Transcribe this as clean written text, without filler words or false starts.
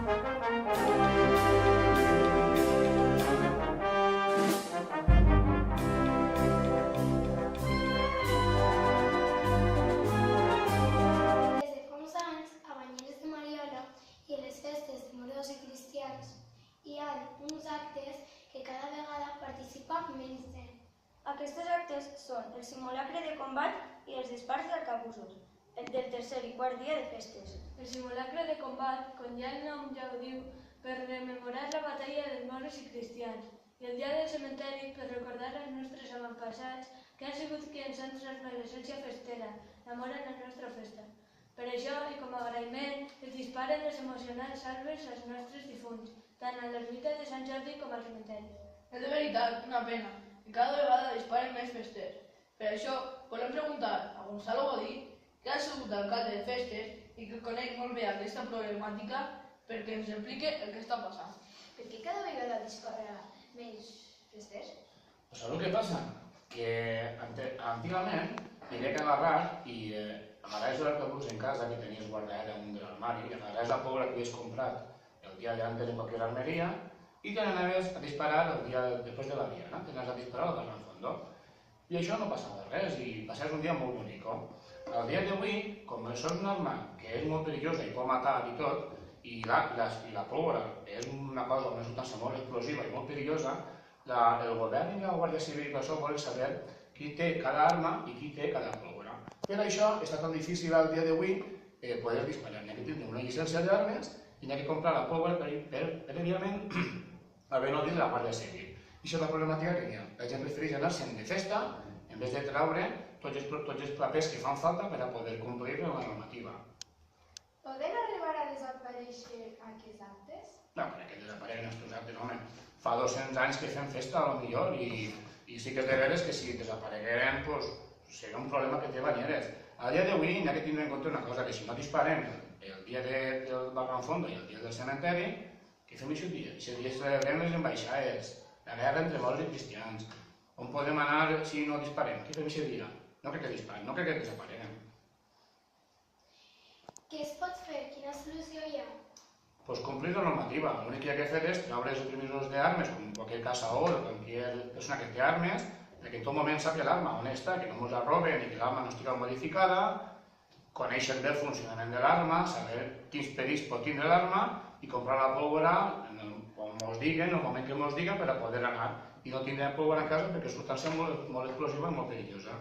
I les festes de moros i cristians hi ha uns actes que cada vegada participa menys gent. Aquests actes són el simulacre de combat i els dispars d'arcabusos, el del tercer i quart dia de festes. El simulacre de combat, com ja el nom ja ho diu, per rememorar la batalla dels moros i cristians, i el dia del cementeri per recordar els nostres avantpassats que han sigut qui ens han transmès l'essència festera, l'amor en la nostra festa. Per això, i com a agraïment, es disparen les emocionants salves als nostres difunts, tant a l'ermita de Sant Jordi com al cementeri. És de veritat una pena, que cada vegada disparen més festers. Per això, volem preguntar a Gonzalo Godí, que ha sigut alcalde de festes i que coneix molt bé aquesta problemàtica, perquè ens explique el que està passant. Per què cada vegada dispara més festers? Pues ¿sabes lo que pasa? Que antigament hi havia que agarrar i agarraves l'arcabús en casa que tenies guardat damunt de l'armari, i agarraves la pólvora que havies comprat el dia d'antes en qualsevol armeria i te n'anaves a disparar el dia després de la diana, te n'anaves a disparar al gran fondo. I això no passava res i passaves un dia molt bonic. Al dia d'avui, com això és una arma que és molt perillosa i pot matar i tot, i la pólvora és una cosa, una substància molt explosiva i molt perillosa, el govern i la Guàrdia Civil volen saber qui té cada arma i qui té cada pólvora. Per això està tan difícil al dia d'avui poder disparar. N'hi ha que tenir una llicència d'armes i n'hi ha que comprar la pólvora prèviament haver-ho dit la Guàrdia Civil. I això és la problemàtica que hi ha. La gent prefereix anar-se'n de festa en vez de traure tots els papers que fan falta per a poder complir amb la normativa. Poden arribar a desaparèixer aquests actes? No, perquè desapareguen aquests actes, home. Fa 200 anys que fem festa, a lo millor, i sí que és de veres que si desaparegueren, doncs, seria un problema que té banyeres. A dia d'avui n'hi ha que tindre en compte una cosa, que si no disparem el dia del Gran Fondo i el dia del cementeri, què fem aquest dia? Aquest dia celebrem les ambaixades, la guerra entre moros i cristians. On podem anar si no disparem? Què fem aquest dia? No crec que disparem, no crec que desapareguem. Què es pot fer? Quina solució hi ha? Pues complir la normativa. L'únic que hi ha que fer és treure els permisos d'armes, com qualsevol caçador o qualsevol persona que té armes, que en tot moment sàpiga l'arma on està, que no ens la roben i que l'arma no estigui modificada, conèixer bé el funcionament de l'arma, saber quins perills pot tindre l'arma i comprar la pólvora on ens diguen, en el moment que ens diguen, per a poder anar i no tindre pólvora en casa perquè és una substància molt explosiva i molt perillosa.